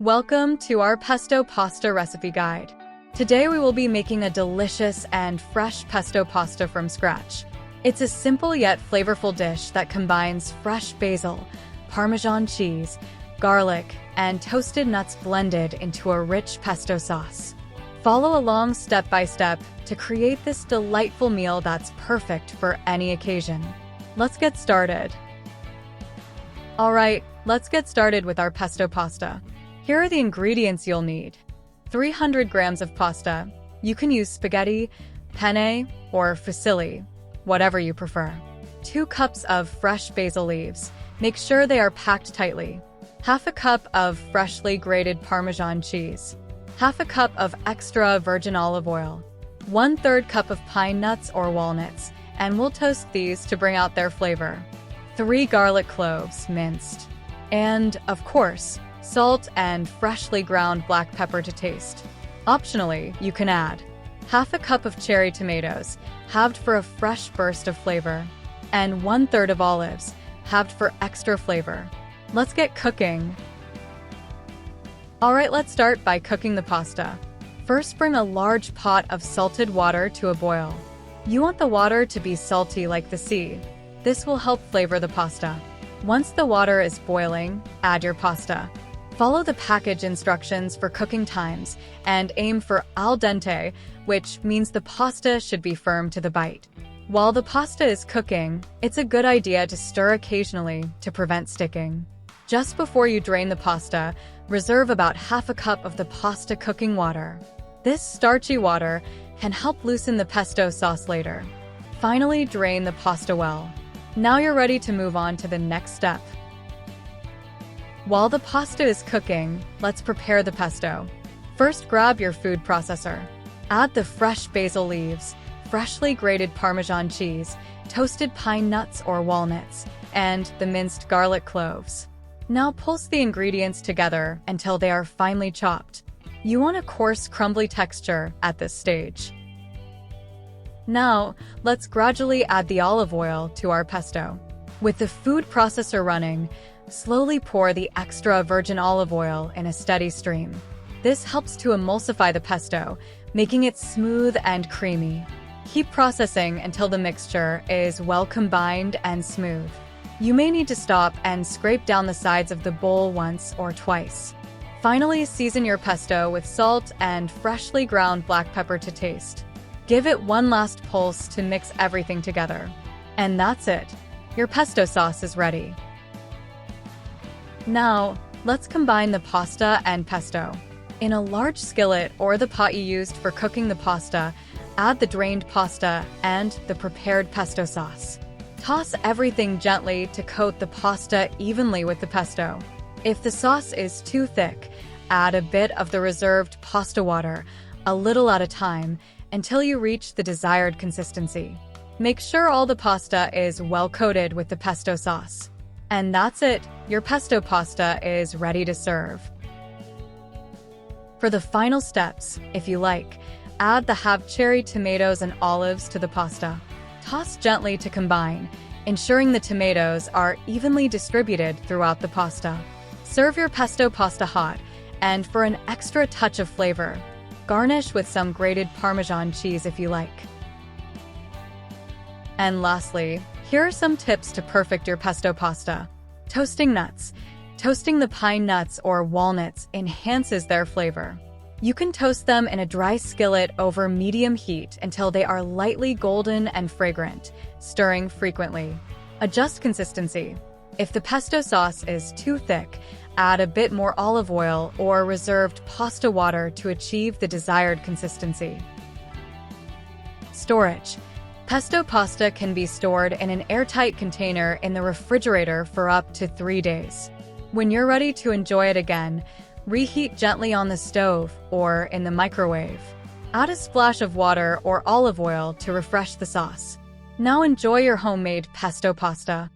Welcome to our pesto pasta recipe guide. Today we will be making a delicious and fresh pesto pasta from scratch. It's a simple yet flavorful dish that combines fresh basil, Parmesan cheese, garlic, and toasted nuts blended into a rich pesto sauce. Follow along step by step to create this delightful meal that's perfect for any occasion. Let's get started. Alright, let's get started with our pesto pasta. Here are the ingredients you'll need. 300 grams of pasta. You can use spaghetti, penne, or fusilli, whatever you prefer. 2 cups of fresh basil leaves. Make sure they are packed tightly. Half a cup of freshly grated Parmesan cheese. Half a cup of extra virgin olive oil. 1/3 cup of pine nuts or walnuts, and we'll toast these to bring out their flavor. 3 garlic cloves, minced. And, of course, salt and freshly ground black pepper to taste. Optionally, you can add half a cup of cherry tomatoes, halved for a fresh burst of flavor, and 1/3 of olives, halved for extra flavor. Let's get cooking. Alright, let's start by cooking the pasta. First, bring a large pot of salted water to a boil. You want the water to be salty like the sea. This will help flavor the pasta. Once the water is boiling, add your pasta. Follow the package instructions for cooking times and aim for al dente, which means the pasta should be firm to the bite. While the pasta is cooking, it's a good idea to stir occasionally to prevent sticking. Just before you drain the pasta, reserve about half a cup of the pasta cooking water. This starchy water can help loosen the pesto sauce later. Finally, drain the pasta well. Now you're ready to move on to the next step. While the pasta is cooking, let's prepare the pesto. First, grab your food processor. Add the fresh basil leaves, freshly grated Parmesan cheese, toasted pine nuts or walnuts, and the minced garlic cloves. Now pulse the ingredients together until they are finely chopped. You want a coarse, crumbly texture at this stage. Now, let's gradually add the olive oil to our pesto. With the food processor running, slowly pour the extra virgin olive oil in a steady stream. This helps to emulsify the pesto, making it smooth and creamy. Keep processing until the mixture is well combined and smooth. You may need to stop and scrape down the sides of the bowl once or twice. Finally, season your pesto with salt and freshly ground black pepper to taste. Give it one last pulse to mix everything together. And that's it. Your pesto sauce is ready. Now, let's combine the pasta and pesto. In a large skillet or the pot you used for cooking the pasta, add the drained pasta and the prepared pesto sauce. Toss everything gently to coat the pasta evenly with the pesto. If the sauce is too thick, add a bit of the reserved pasta water, a little at a time, until you reach the desired consistency. Make sure all the pasta is well coated with the pesto sauce. And that's it, your pesto pasta is ready to serve. For the final steps, if you like, add the halved cherry tomatoes and olives to the pasta. Toss gently to combine, ensuring the tomatoes are evenly distributed throughout the pasta. Serve your pesto pasta hot, and for an extra touch of flavor, garnish with some grated Parmesan cheese if you like. And lastly, here are some tips to perfect your pesto pasta. Toasting nuts. Toasting the pine nuts or walnuts enhances their flavor. You can toast them in a dry skillet over medium heat until they are lightly golden and fragrant, stirring frequently. Adjust consistency. If the pesto sauce is too thick, add a bit more olive oil or reserved pasta water to achieve the desired consistency. Storage. Pesto pasta can be stored in an airtight container in the refrigerator for up to 3 days. When you're ready to enjoy it again, reheat gently on the stove or in the microwave. Add a splash of water or olive oil to refresh the sauce. Now enjoy your homemade pesto pasta.